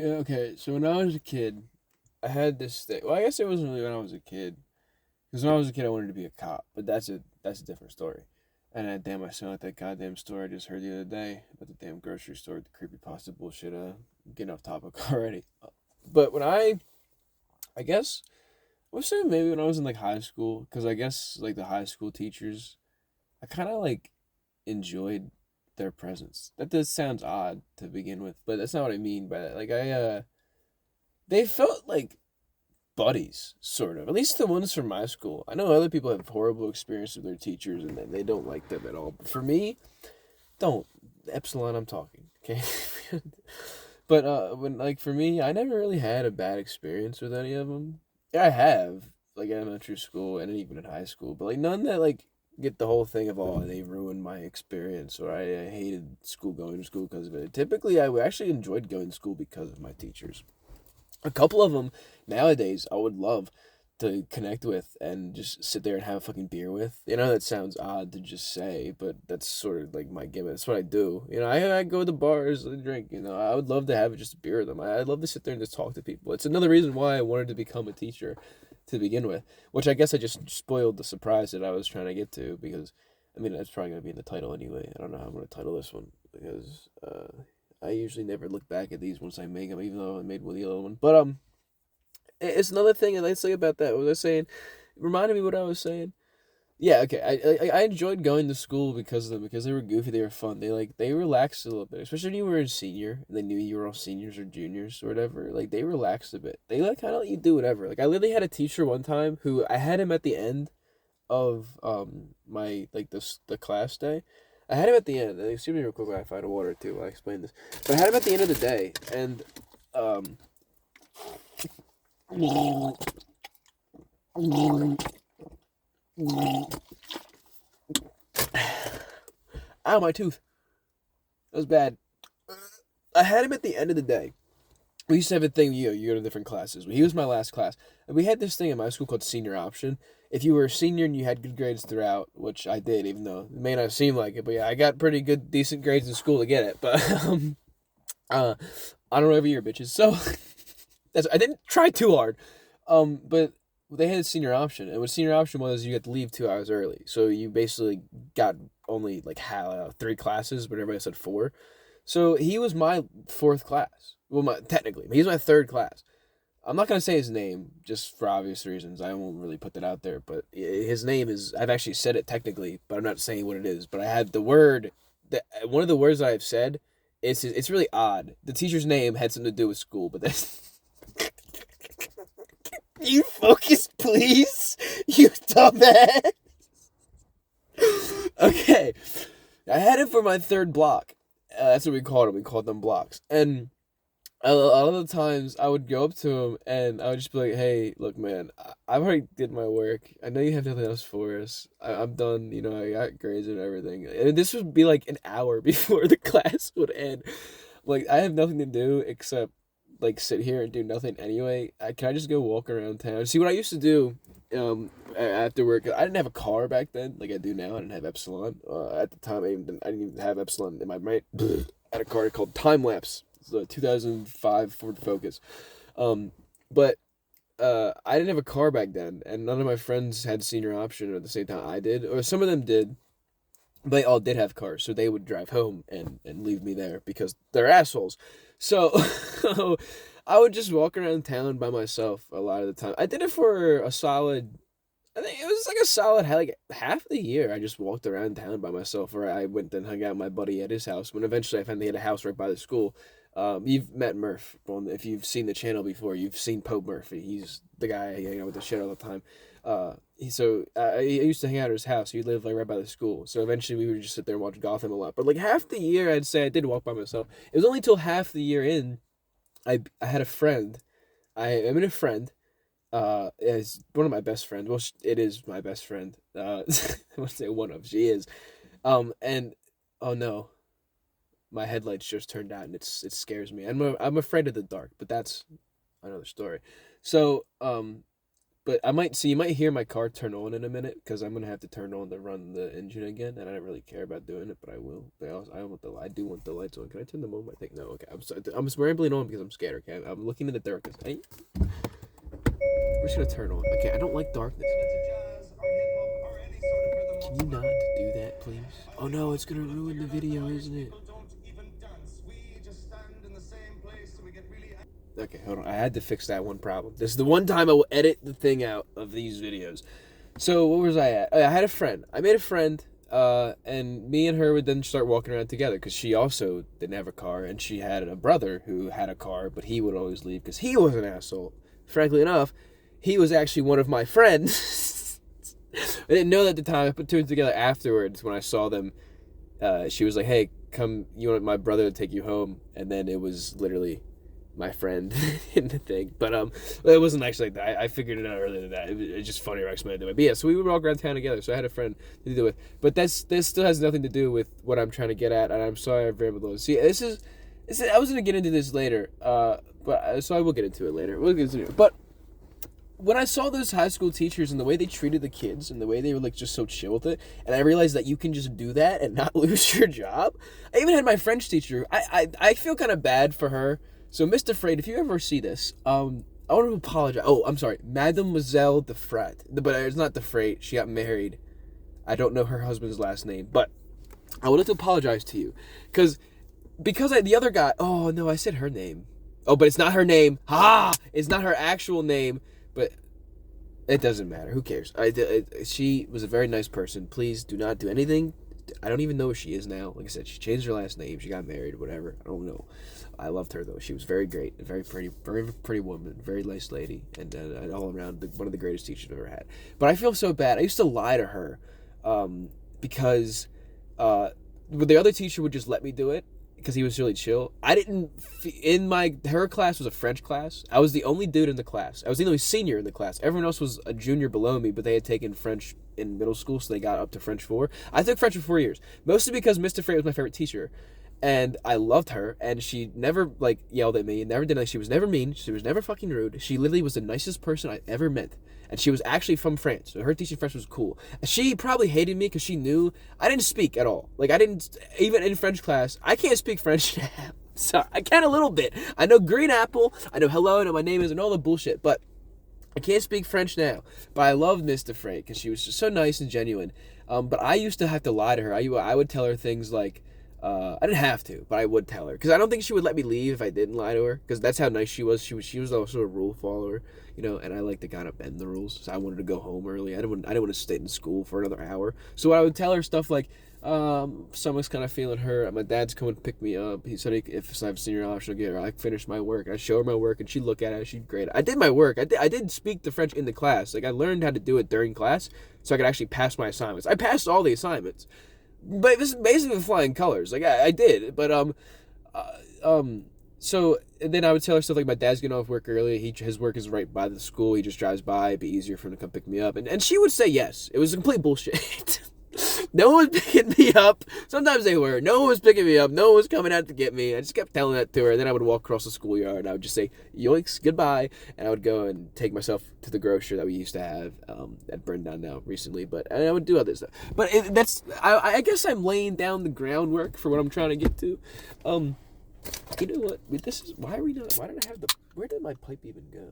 Yeah, okay. So when I was a kid, I had this thing. Well, I guess it wasn't really when I was a kid, because when I was a kid, I wanted to be a cop. But that's a different story. And damn, I sound like that goddamn story I just heard the other day about the damn grocery store with the creepy pasta bullshit. Getting off topic already. But I guess, I was saying maybe when I was in like high school, because I guess like the high school teachers, I kind of like enjoyed their presence. That does sounds odd to begin with, but that's not what I mean by that. They felt like buddies, sort of. At least the ones from my school. I know other people have horrible experiences with their teachers and they don't like them at all. But for me, don't epsilon. I'm talking, okay. But when like for me, I never really had a bad experience with any of them. Yeah, I have like in elementary school and even in high school, but like none that like get the whole thing of they ruined my experience or I hated school going to school because of it. Typically, I actually enjoyed going to school because of my teachers. A couple of them nowadays I would love to connect with and just sit there and have a fucking beer with. You know, that sounds odd to just say, but that's sort of like my gimmick. That's what I do. You know, I go to the bars and drink. You know, I would love to have just a beer with them. I'd love to sit there and just talk to people. It's another reason why I wanted to become a teacher to begin with, which I guess I just spoiled the surprise that I was trying to get to because, I mean, that's probably going to be in the title anyway. I don't know how I'm going to title this one because I usually never look back at these once I make them, even though I made one the other one. But it's another thing I'd like to say about that. What was I saying? It reminded me what I was saying. Yeah, okay. I enjoyed going to school because of them because they were goofy, they were fun. They relaxed a little bit, especially when you were a senior and they knew you were all seniors or juniors or whatever. Like they relaxed a bit. They like kind of let you do whatever. Like I literally had a teacher one time who I had him at the end of my like the class day. I had him at the end. And excuse me real quick while I find a water too while I explain this. But I had him at the end of the day and um ow, my tooth. That was bad. I had him at the end of the day. We used to have a thing, you go to different classes. He was my last class. And we had this thing in my school called senior option. If you were a senior and you had good grades throughout, which I did, even though it may not seem like it, but yeah, I got pretty good, decent grades in school to get it. But, uh, I don't know every year, bitches. So, I didn't try too hard. But they had a senior option, and what senior option was, you had to leave 2 hours early. So you basically got only like three classes, but everybody said four. So he was my fourth class. Well, technically, he's my third class. I'm not gonna say his name just for obvious reasons. I won't really put that out there, but his name is. I've actually said it technically, but I'm not saying what it is. But I had the word that one of the words that I've said. It's really odd. The teacher's name had something to do with school, but that's. You focus, please. You dumbass. Okay, I had it for my third block. That's what we called it. We called them blocks, and a lot of the times I would go up to him and I would just be like, "Hey, look, man, I've already did my work. I know you have nothing else for us. I'm done. You know, I got grades and everything." And this would be like an hour before the class would end. Like I have nothing to do except like sit here and do nothing anyway. Can I just go walk around town? See what I used to do. After work, I didn't have a car back then, like I do now. I didn't have Epsilon. At the time, I didn't even have Epsilon in my brain. I had a car called Time Lapse. It's a 2005 Ford Focus. Um, but I didn't have a car back then, and none of my friends had senior option at the same time I did, or some of them did. They all did have cars, so they would drive home and leave me there because they're assholes. So I would just walk around town by myself a lot of the time. I did it for a solid, I think it was like a solid like half the year. I just walked around town by myself, or I went and hung out with my buddy at his house. When eventually I found he had a house right by the school. You've met Murph. Well, if you've seen the channel before, you've seen Pope Murphy. He's the guy I hang out with the shit all the time. I used to hang out at his house. He lived like right by the school. So eventually we would just sit there and watch Gotham a lot. But like half the year, I'd say I did walk by myself. It was only till half the year in, I had a friend. I met a friend. Is one of my best friends. Well, it is my best friend. I want to say one of. She is. And oh no, my headlights just turned out, and it scares me. I'm afraid of the dark, but that's another story. So But you might hear my car turn on in a minute because I'm gonna have to turn on to run the engine again, and I don't really care about doing it, but I will. But I do want the lights on. Can I turn them on? I think no. Okay, I'm rambling on because I'm scared. Okay, I'm looking in the darkness. Hey, we're just gonna turn on. Okay, I don't like darkness. Can you not do that, please? Oh no, it's gonna ruin the video, isn't it? Okay, hold on. I had to fix that one problem. This is the one time I will edit the thing out of these videos. So what was I at? Oh, I had a friend. I made a friend, and me and her would then start walking around together because she also didn't have a car, and she had a brother who had a car, but he would always leave because he was an asshole. Frankly enough, he was actually one of my friends. I didn't know that at the time. I put two and two together afterwards when I saw them. She was like, "Hey, come, you want my brother to take you home?" And then it was literally my friend in the thing. But it wasn't actually like that. I figured it out earlier than that. It's just funnier I explained it. But yeah, so we would walk around town together. So I had a friend to do it with. But this still has nothing to do with what I'm trying to get at. And I'm sorry I've rambled on. See, this is I was gonna get into this later. But so I will get into it later. We'll get into it. But when I saw those high school teachers and the way they treated the kids and the way they were like just so chill with it, and I realized that you can just do that and not lose your job. I even had my French teacher. I feel kind of bad for her. So, Mr. Frade, if you ever see this, I want to apologize. Oh, I'm sorry, Mademoiselle de Frat, but it's not de Frade. She got married. I don't know her husband's last name, but I wanted to apologize to you because the other guy. Oh no, I said her name. Oh, but it's not her name. Ha! It's not her actual name. But it doesn't matter. Who cares? She was a very nice person. Please do not do anything. I don't even know where she is now. Like I said, she changed her last name. She got married, whatever. I don't know. I loved her though. She was very great, a very pretty woman, very nice lady, and all around one of the greatest teachers I've ever had. But I feel so bad. I used to lie to her, because the other teacher would just let me do it because he was really chill. I didn't her class was a French class. I was the only dude in the class. I was the only senior in the class. Everyone else was a junior below me, but they had taken French in middle school, so they got up to French 4. I took French for 4 years, mostly because Mr. Frey was my favorite teacher. And I loved her, and she never, like, yelled at me, never did, like, she was never mean, she was never fucking rude, she literally was the nicest person I ever met, and she was actually from France, so her teaching French was cool. She probably hated me, because she knew I didn't speak at all, like, I didn't, even in French class, I can't speak French now, so I can a little bit, I know green apple, I know hello, I know my name is, and all the bullshit, but I can't speak French now, but I loved Mr. Frey, because she was just so nice and genuine, but I used to have to lie to her. I would tell her things like, I didn't have to, but I would tell her because I don't think she would let me leave if I didn't lie to her. Because that's how nice she was. She was also a rule follower, and I like to kind of bend the rules. So I wanted to go home early. I didn't want to stay in school for another hour. So I would tell her stuff like, someone's kind of feeling hurt. My dad's coming to pick me up. He said if I have a senior option, I'll get her. I finished my work. I show her my work, and she'd look at it. She'd grade it. I did my work. I did speak the French in the class. Like I learned how to do it during class, so I could actually pass my assignments. I passed all the assignments. But this is basically flying colors. Like I did, but so and then I would tell her stuff like my dad's getting off work early. His work is right by the school. He just drives by. It'd be easier for him to come pick me up, and she would say yes. It was complete bullshit. No one was picking me up. Sometimes they were. No one was picking me up. No one was coming out to get me. I just kept telling that to her. And then I would walk across the schoolyard. And I would just say, yoinks, goodbye. And I would go and take myself to the grocery that we used to have that burned down now recently. And I would do other stuff. But I guess I'm laying down the groundwork for what I'm trying to get to. You know what? Why did I have where did my pipe even go?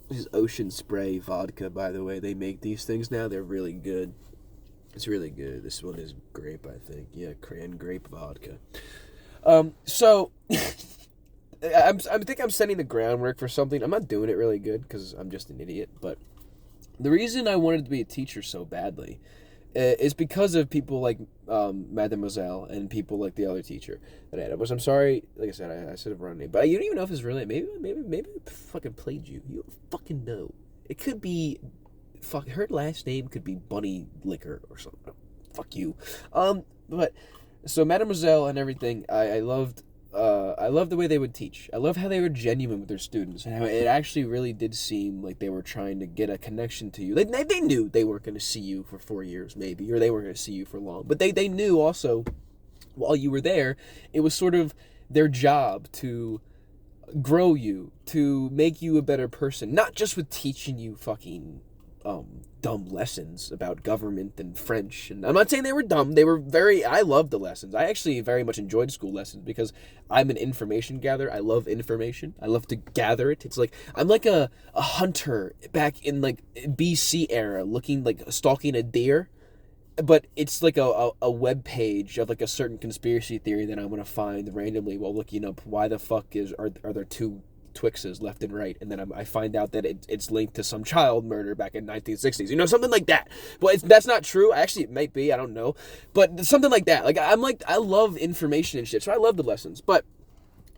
This is Ocean Spray vodka, by the way. They make these things now. They're really good. It's really good. This one is grape, I think. Yeah, cran grape vodka. So I think I'm setting the groundwork for something. I'm not doing it really good because I'm just an idiot. But the reason I wanted to be a teacher so badly is because of people like Mademoiselle and people like the other teacher that I had. I'm sorry, like I said, I should have run name, but you don't even know if it's real name. Maybe I fucking played you. You don't fucking know. It could be, her last name could be Bunny Liquor or something. Fuck you. But so Mademoiselle and everything, I loved the way they would teach. I love how they were genuine with their students and how it actually really did seem like they were trying to get a connection to you. They knew they weren't going to see you for 4 years maybe, or they weren't going to see you for long. But they knew also while you were there, it was sort of their job to grow you, to make you a better person, not just with teaching you fucking dumb lessons about government and French. And I'm not saying they were dumb. They were very, I loved the lessons. I actually very much enjoyed school lessons because I'm an information gatherer. I love information. I love to gather it. It's like I'm like a hunter back in like BC era, looking like stalking a deer, but it's like a web page of like a certain conspiracy theory that I'm gonna find randomly while looking up why the fuck are there two Twixes left and right, and then I find out that it's linked to some child murder back in 1960s, something like that. Well, that's not true. Actually, it might be. I don't know, but something like that. Like I love information and shit, so I love the lessons, but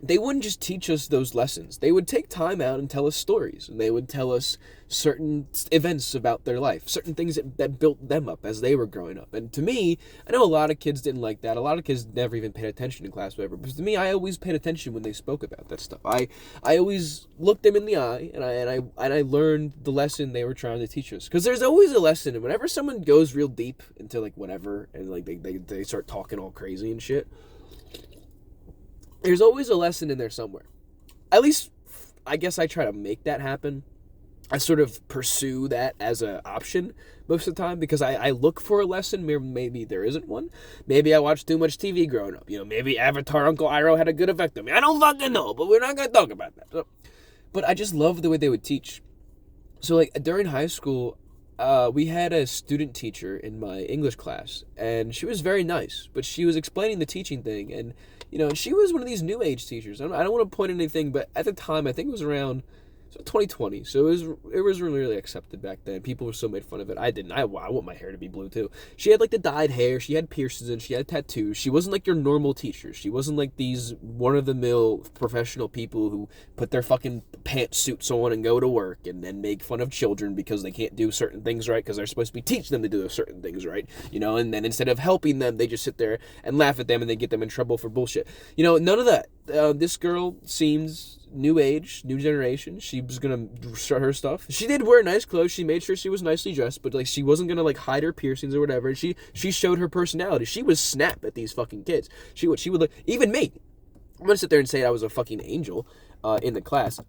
they wouldn't just teach us those lessons. They would take time out and tell us stories, and they would tell us certain events about their life, certain things that built them up as they were growing up. And to me, I know a lot of kids didn't like that. A lot of kids never even paid attention in class, whatever. But to me, I always paid attention when they spoke about that stuff. I always looked them in the eye, and I learned the lesson they were trying to teach us. Because there's always a lesson, and whenever someone goes real deep into like whatever, and like they start talking all crazy and shit, there's always a lesson in there somewhere. At least, I guess I try to make that happen. I sort of pursue that as an option most of the time because I look for a lesson. Maybe there isn't one. Maybe I watched too much TV growing up. Maybe Avatar Uncle Iroh had a good effect on me. I don't fucking know, but we're not going to talk about that. So, but I just love the way they would teach. So, like, during high school, we had a student teacher in my English class, and she was very nice, but she was explaining the teaching thing, and she was one of these new age teachers. I don't want to point anything, but at the time, I think it was around 2020, so it was really accepted back then. People were so made fun of it. I didn't. I want my hair to be blue too. She had like the dyed hair. She had piercings and she had tattoos. She wasn't like your normal teacher. She wasn't like these one-of-the-mill professional people who put their fucking pantsuits on and go to work and then make fun of children because they can't do certain things right because they're supposed to be teaching them to do certain things right. And then instead of helping them, they just sit there and laugh at them and they get them in trouble for bullshit. None of that. This girl seems new age, new generation. She was gonna start her stuff. She did wear nice clothes. She made sure she was nicely dressed, but like she wasn't gonna like hide her piercings or whatever. And she showed her personality. She was snap at these fucking kids. She would like, even me. I'm gonna sit there and say I was a fucking angel in the class.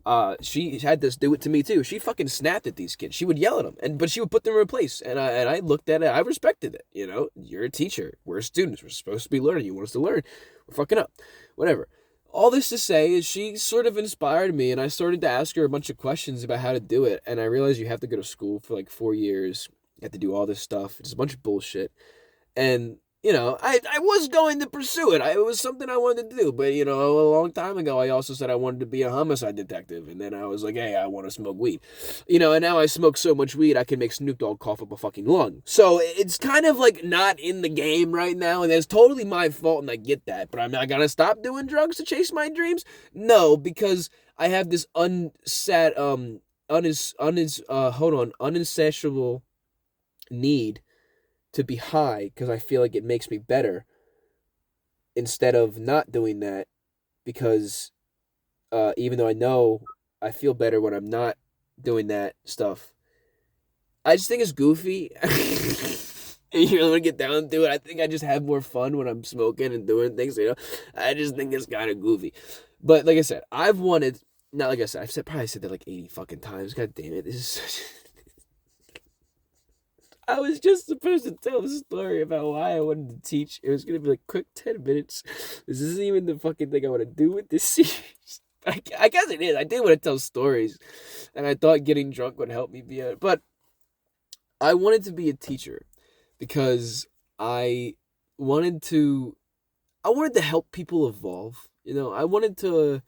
She had this do it to me too. She fucking snapped at these kids. She would yell at them, but she would put them in place. And I looked at it. I respected it. You're a teacher. We're students. We're supposed to be learning. You want us to learn. We're fucking up. Whatever. All this to say is she sort of inspired me, and I started to ask her a bunch of questions about how to do it, and I realized you have to go to school for like 4 years. You have to do all this stuff. It's a bunch of bullshit. And, I was going to pursue it. It was something I wanted to do. But, a long time ago, I also said I wanted to be a homicide detective. And then I was like, hey, I want to smoke weed. And now I smoke so much weed, I can make Snoop Dogg cough up a fucking lung. So it's kind of like not in the game right now. And it's totally my fault, and I get that. But I'm not going to stop doing drugs to chase my dreams? No, because I have this uninsatiable need to be high because I feel like it makes me better instead of not doing that because even though I know I feel better when I'm not doing that stuff, I just think it's goofy. And you want to get down to it. I think I just have more fun when I'm smoking and doing things, I just think it's kind of goofy. But like I said, I've probably said that like 80 fucking times. God damn it. This is such... I was just supposed to tell a story about why I wanted to teach. It was going to be like quick 10 minutes. This isn't even the fucking thing I want to do with this series. I guess it is. I did want to tell stories. And I thought getting drunk would help me be a... But I wanted to be a teacher because I wanted to help people evolve. I wanted to...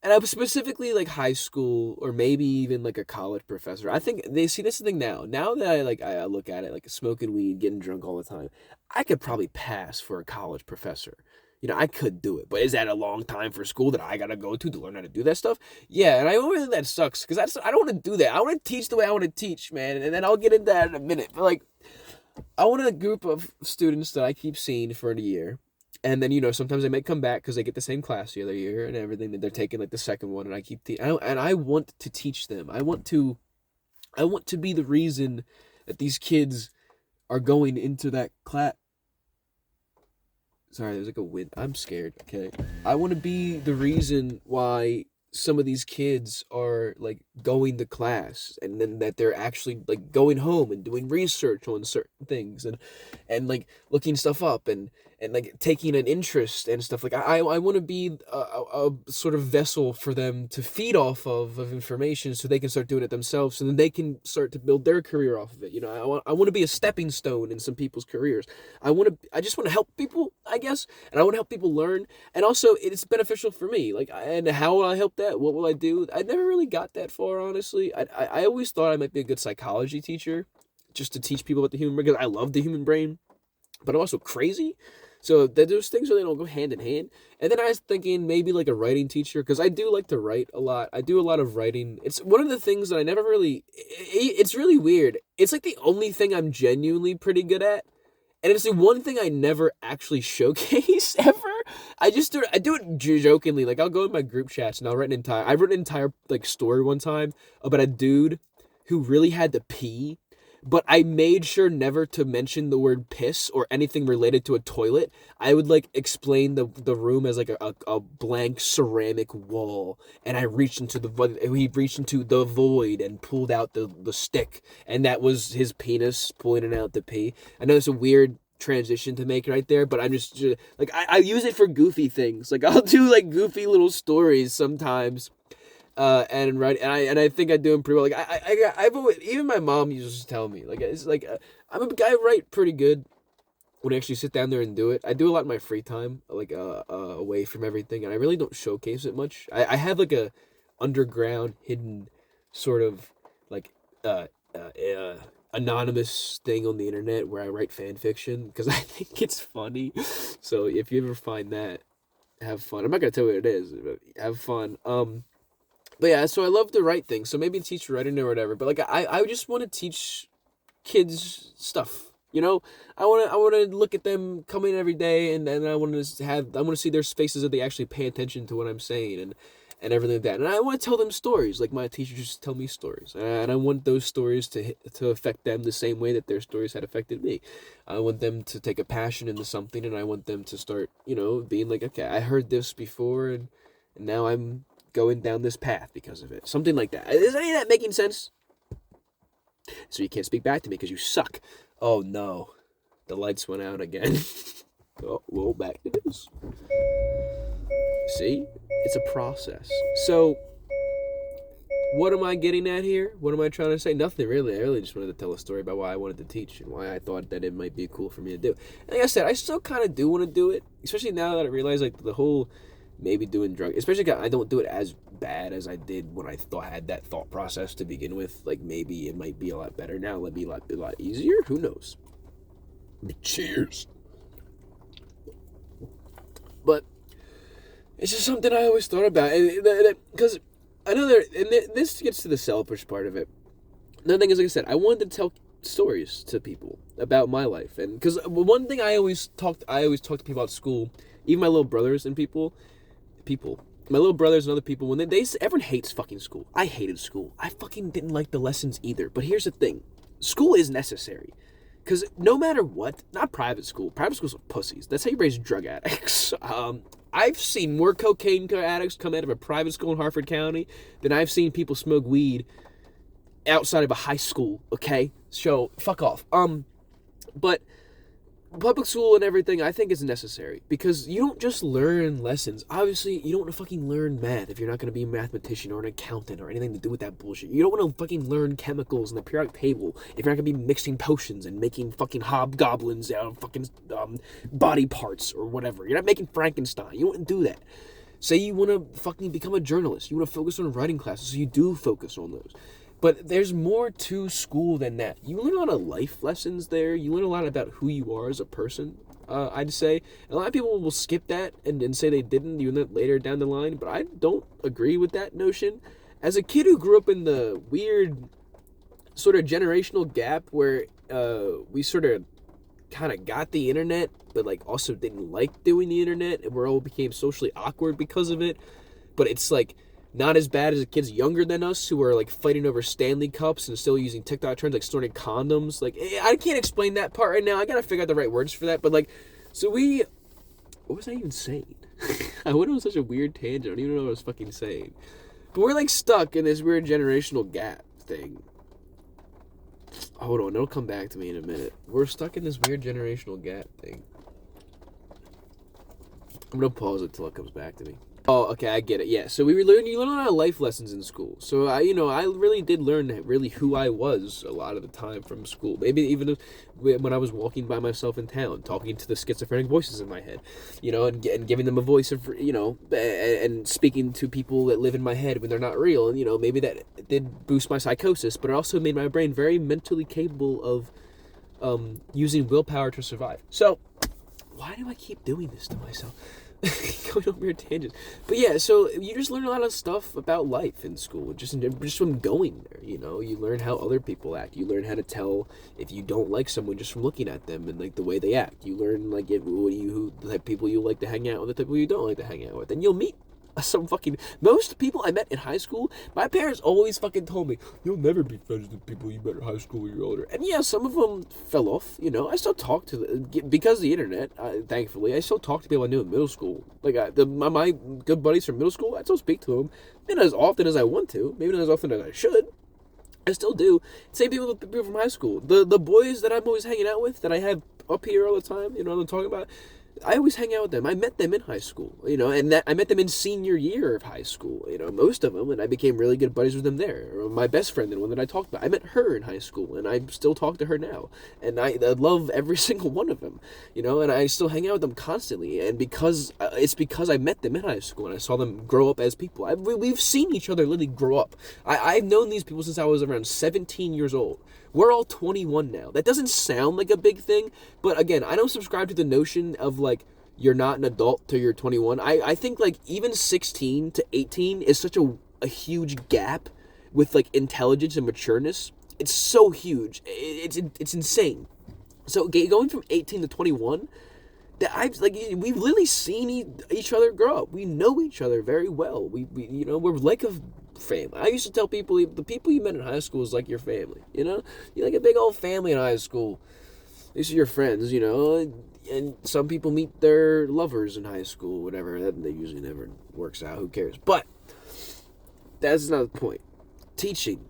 And I was specifically like high school or maybe even like a college professor. I think this is the thing now. Now that I look at it like smoking weed, getting drunk all the time, I could probably pass for a college professor. I could do it. But is that a long time for school that I got to go to learn how to do that stuff? Yeah, and I always think that sucks because I don't want to do that. I want to teach the way I want to teach, man. And then I'll get into that in a minute. But like, I want a group of students that I keep seeing for a year. And then, sometimes they may come back because they get the same class the other year and everything. That they're taking like the second one, and I keep and I want to teach them. I want to be the reason that these kids are going into that class. Sorry, there's like a wind. I'm scared. Okay, I want to be the reason why some of these kids are like going to class, and then that they're actually like going home and doing research on certain things, and like looking stuff up, and like taking an interest and stuff. Like I want to be a sort of vessel for them to feed off of information, so they can start doing it themselves, and then they can start to build their career off of it. You know, I want to be a stepping stone in some people's careers. I just want to help people, I guess, and I want to help people learn, and also it's beneficial for me. Like, and how will I help that? What will I do? I never really got that far, honestly. I always thought I might be a good psychology teacher, just to teach people about the human brain, because I love the human brain, but I'm also crazy. So those things really don't go hand in hand. And then I was thinking maybe like a writing teacher, because I do like to write a lot. I do a lot of writing. It's one of the things that I never really. It's really weird. It's like the only thing I'm genuinely pretty good at, and it's the one thing I never actually showcase ever. I do it jokingly. Like, I'll go in my group chats and I wrote an entire like story one time about a dude who really had to pee, but I made sure never to mention the word piss or anything related to a toilet. I would like explain the room as like a blank ceramic wall, and he reached into the void and pulled out the stick, and that was his penis pulling it out to pee. I know it's a weird transition to make right there, but I'm just like, I use it for goofy things. Like, I'll do like goofy little stories sometimes, and I think I do them pretty well. Like, I've always, even my mom used to tell me, like, it's like, I'm a guy, write pretty good when I actually sit down there and do it. I do a lot in my free time, like, away from everything, and I really don't showcase it much. I have like a underground, hidden sort of like anonymous thing on the internet where I write fan fiction because I think it's funny. So if you ever find that, have fun. I'm not gonna tell you what it is, but have fun. But yeah, so I love to write things. So maybe teach writing or whatever. But like, I just want to teach kids stuff. You know, I want to look at them come in every day, and I want to see their faces that they actually pay attention to what I'm saying, and everything like that. And I want to tell them stories, like my teachers used to tell me stories, and I want those stories to affect them the same way that their stories had affected me. I want them to take a passion into something, and I want them to start, you know, being like, okay, I heard this before, and now I'm going down this path because of it. Something like that. Is any of that making sense? So you can't speak back to me because you suck. Oh no, the lights went out again. Oh, well, back to this. See? It's a process. So, what am I getting at here? What am I trying to say? Nothing really. I really just wanted to tell a story about why I wanted to teach and why I thought that it might be cool for me to do. And like I said, I still kind of do want to do it, especially now that I realize like the whole maybe doing drugs, especially I don't do it as bad as I did when I had that thought process to begin with. Like, maybe it might be a lot better now. It'll be a lot easier. Who knows? Cheers. But it's just something I always thought about, because I know this gets to the selfish part of it. Another thing is, like I said, I wanted to tell stories to people about my life, and because one thing I always talk to people at school, even my little brothers and my little brothers and other people, when everyone hates fucking school. I hated school. I fucking didn't like the lessons either. But here's the thing, school is necessary. Because no matter what, not private schools are pussies. That's how you raise drug addicts. I've seen more cocaine addicts come out of a private school in Harford County than I've seen people smoke weed outside of a high school, okay? So, fuck off. But public school and everything, I think, is necessary, because you don't just learn lessons. Obviously, you don't want to fucking learn math if you're not going to be a mathematician or an accountant or anything to do with that bullshit. You don't want to fucking learn chemicals in the periodic table if you're not going to be mixing potions and making fucking hobgoblins out of fucking body parts or whatever. You're not making Frankenstein. You don't do that. Say you want to fucking become a journalist. You want to focus on writing classes, so you do focus on those. But there's more to school than that. You learn a lot of life lessons there. You learn a lot about who you are as a person, I'd say. And a lot of people will skip that and say they didn't, even later down the line. But I don't agree with that notion. As a kid who grew up in the weird sort of generational gap where we sort of kind of got the internet, but like also didn't like doing the internet, and we all became socially awkward because of it. But it's like not as bad as the kids younger than us who are like fighting over Stanley Cups and still using TikTok trends like snorting condoms. Like, I can't explain that part right now. I gotta figure out the right words for that. But like, so what was I even saying? I went on such a weird tangent. I don't even know what I was fucking saying. But we're, like, stuck in this weird generational gap thing. Hold on, it'll come back to me in a minute. We're stuck in this weird generational gap thing. I'm gonna pause it till it comes back to me. Oh, okay, I get it. Yeah, so you learn a lot of life lessons in school. So I really did learn really who I was a lot of the time from school. Maybe even when I was walking by myself in town, talking to the schizophrenic voices in my head, and giving them a voice of, and speaking to people that live in my head when they're not real. And maybe that did boost my psychosis, but it also made my brain very mentally capable of using willpower to survive. So why do I keep doing this to myself? Going on weird tangents. But yeah, so you just learn a lot of stuff about life in school, just from going there. You learn how other people act. You learn how to tell if you don't like someone just from looking at them and, like, the way they act. You learn, like, the type of people you like to hang out with, the type of people you don't like to hang out with, and you'll meet most people I met in high school. My parents always fucking told me, you'll never be friends with the people you met in high school when you're older. And yeah, some of them fell off. I still talk to them because of the internet. Thankfully, I still talk to people I knew in middle school. Like, my good buddies from middle school, I still speak to them. Not as often as I want to, maybe not as often as I should. I still do. Same people with people from high school. The boys that I'm always hanging out with, that I have up here all the time, what I'm talking about, I always hang out with them. I met them in high school, and I met them in senior year of high school, most of them, and I became really good buddies with them there. My best friend, the one that I talked about, I met her in high school, and I still talk to her now, and I love every single one of them, and I still hang out with them constantly, and it's because I met them in high school, and I saw them grow up as people. We've seen each other literally grow up. I've known these people since I was around 17 years old. We're all 21 now. That doesn't sound like a big thing, but again, I don't subscribe to the notion of, like, you're not an adult till you're 21. I think, like, even 16 to 18 is such a huge gap with, like, intelligence and matureness. It's so huge. It's insane. So going from 18 to 21, we've literally seen each other grow up. We know each other very well. We're like a family. I used to tell people, the people you met in high school is like your family. You're like a big old family in high school. These are your friends, and some people meet their lovers in high school, whatever. That usually never works out. Who cares? But that's not the point. Teaching,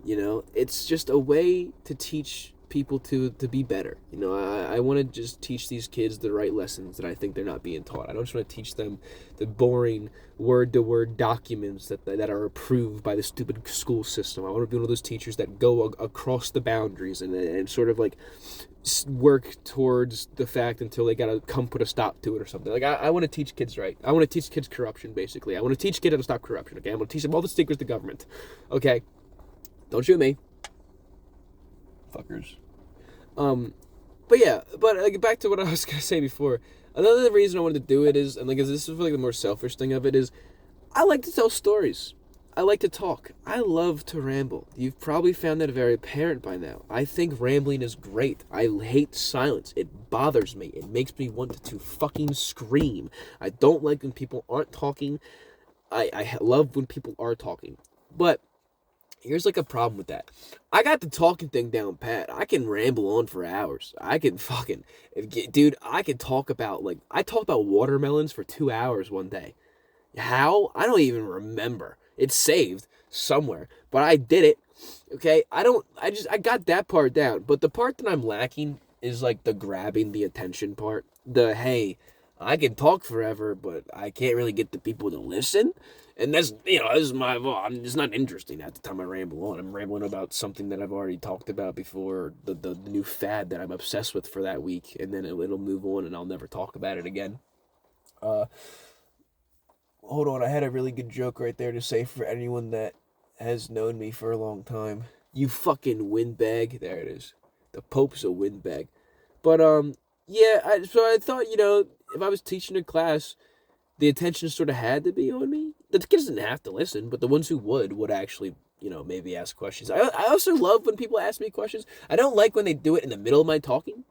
it's just a way to teach people to be better. I want to just teach these kids the right lessons that I think they're not being taught. I don't just want to teach them the boring word-to-word documents that are approved by the stupid school system. I want to be one of those teachers that go across the boundaries and sort of, like, work towards the fact until they gotta come put a stop to it or something. Like, I want to teach kids right. I want to teach kids corruption, basically. I want to teach kids how to stop corruption, okay? I'm going to teach them all the secrets to government, okay? Don't shoot me. Fuckers. But yeah, like, back to what I was gonna say before. Another reason I wanted to do it is, and, like, this is, like, the more selfish thing of it is, I like to tell stories. I like to talk. I love to ramble. You've probably found that very apparent by now. I think rambling is great. I hate silence. It bothers me. It makes me want to fucking scream. I don't like when people aren't talking. I love when people are talking. But here's, like, a problem with that. I got the talking thing down pat. I can ramble on for hours. I can fucking... Dude, I can talk about, like... I talked about watermelons for 2 hours one day. How? I don't even remember. It's saved somewhere. But I did it. Okay? I got that part down. But the part that I'm lacking is, like, the grabbing the attention part. Hey, I can talk forever, but I can't really get the people to listen. And that's, this is my fault. It's not interesting at the time I ramble on. I'm rambling about something that I've already talked about before, the new fad that I'm obsessed with for that week, and then it'll move on and I'll never talk about it again. Hold on, I had a really good joke right there to say for anyone that has known me for a long time. You fucking windbag. There it is. The Pope's a windbag. But, yeah, so I thought, if I was teaching a class, the attention sort of had to be on me. The kids didn't have to listen, but the ones who would actually, maybe ask questions. I also love when people ask me questions. I don't like when they do it in the middle of my talking,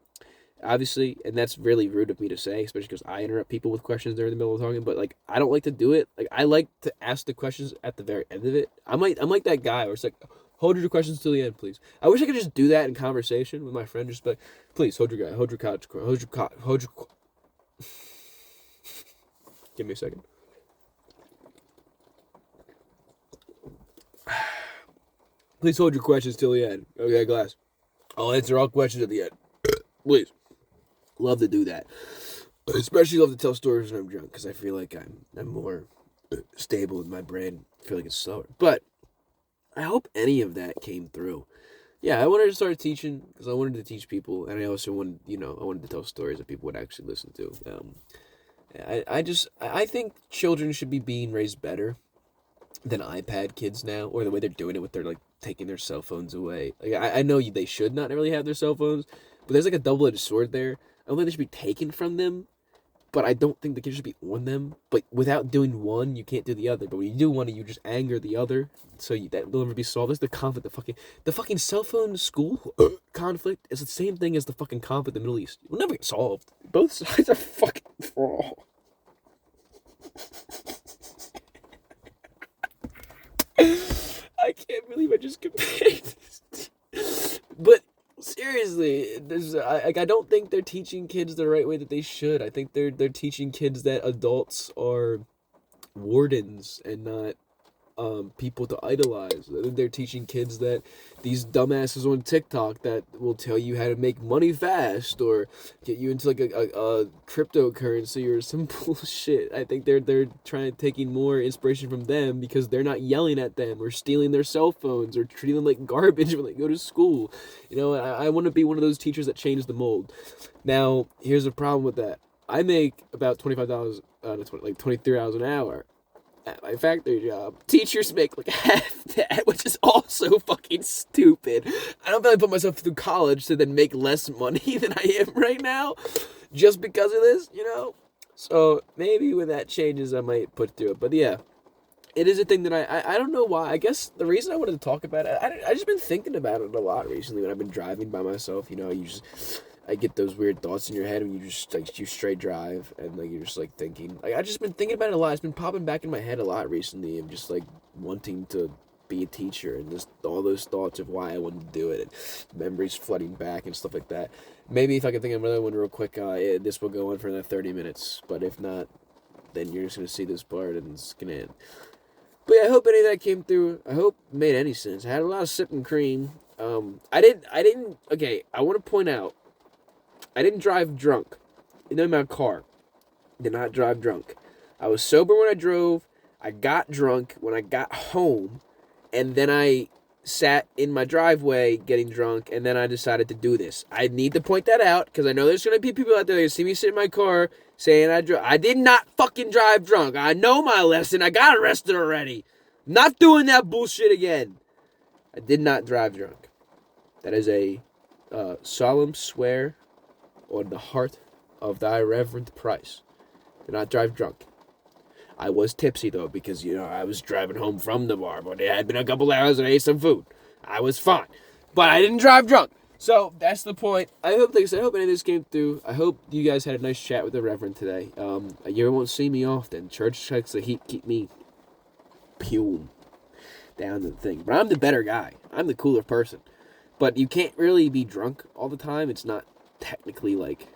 obviously, and that's really rude of me to say, especially because I interrupt people with questions during the middle of talking, but, like, I don't like to do it. Like, I like to ask the questions at the very end of it. I'm like that guy where it's like, hold your questions till the end, please. I wish I could just do that in conversation with my friend, just like, please, hold your Give me a second. Please hold your questions till the end. Okay, Glass. I'll answer all questions at the end. Please. Love to do that. Especially love to tell stories when I'm drunk, because I feel like I'm more stable in my brain. I feel like it's slower. But I hope any of that came through. Yeah, I wanted to start teaching because I wanted to teach people, and I also wanted, I wanted to tell stories that people would actually listen to. I think children should be being raised better than iPad kids now, or the way they're doing it with their, like, taking their cell phones away. Like, I know they should not really have their cell phones, but there's like a double-edged sword there. I don't think they should be taken from them, but I don't think the kids should be on them. But without doing one, you can't do the other. But when you do one, you just anger the other, so that will never be solved. That's the conflict. The fucking cell phone school conflict is the same thing as the fucking conflict in the Middle East. It will never get solved. Both sides are fucking wrong. I can't believe I just compared this. But seriously, I don't think they're teaching kids the right way that they should. I think they're teaching kids that adults are wardens and not people to idolize. They're teaching kids that these dumbasses on TikTok that will tell you how to make money fast or get you into like a cryptocurrency or some bullshit. I think they're taking more inspiration from them because they're not yelling at them or stealing their cell phones or treating them like garbage when they go to school. I want to be one of those teachers that change the mold. Now, here's the problem with that. I make about $25, like $23 an hour at my factory job. Teachers make like half that, which is also fucking stupid. I don't really put myself through college to then make less money than I am right now just because of this, So maybe when that changes, I might put through it. But yeah, it is a thing that I don't know why. I guess the reason I wanted to talk about it, I just been thinking about it a lot recently when I've been driving by myself. I get those weird thoughts in your head when you just like you straight drive and like you're just like thinking. Like I just been thinking about it a lot. It's been popping back in my head a lot recently of just like wanting to be a teacher and just all those thoughts of why I wanted to do it and memories flooding back and stuff like that. Maybe if I can think of another one real quick, this will go on for another 30 minutes. But if not, then you're just gonna see this part and it's gonna end. But yeah, I hope any of that came through. I hope it made any sense. I had a lot of sipping cream. I didn't. Okay, I want to point out. I didn't drive drunk in my car. Did not drive drunk. I was sober when I drove. I got drunk when I got home. And then I sat in my driveway getting drunk. And then I decided to do this. I need to point that out because I know there's going to be people out there that see me sit in my car saying I did not fucking drive drunk. I know my lesson. I got arrested already. I'm not doing that bullshit again. I did not drive drunk. That is a solemn swear on the heart of thy Reverend Price. Did not drive drunk. I was tipsy, though, because, I was driving home from the bar, but it had been a couple hours and I ate some food. I was fine. But I didn't drive drunk. So, that's the point. I hope any of this came through. I hope you guys had a nice chat with the Reverend today. You won't see me often. Church checks the heat keep me down to the thing. But I'm the better guy. I'm the cooler person. But you can't really be drunk all the time. It's not technically like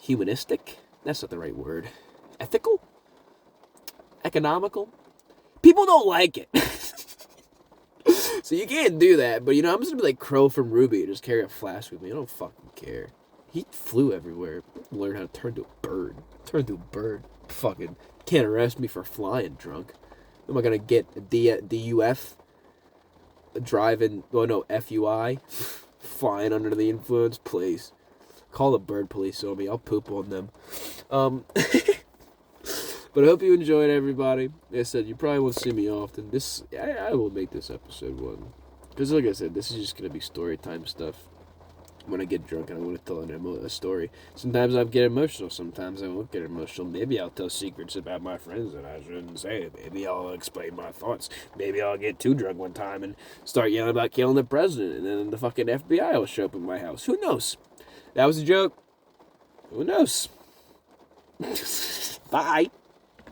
humanistic. That's not the right word. Ethical? Economical? People don't like it. So you can't do that. But I'm just gonna be like Crow from Ruby and just carry a flask with me. I don't fucking care. He flew everywhere. Learn how to turn to a bird. Fucking can't arrest me for flying drunk. Am I gonna get a DUF? Driving, FUI? Flying under the influence, please. Call the bird police on me. I'll poop on them. But I hope you enjoyed, everybody. Like I said, you probably won't see me often. I will make this episode one. Because like I said, this is just going to be story time stuff. When I get drunk and I want to tell a story. Sometimes I get emotional. Sometimes I won't get emotional. Maybe I'll tell secrets about my friends that I shouldn't say. Maybe I'll explain my thoughts. Maybe I'll get too drunk one time and start yelling about killing the president. And then the fucking FBI will show up at my house. Who knows? That was a joke. Who knows? Bye.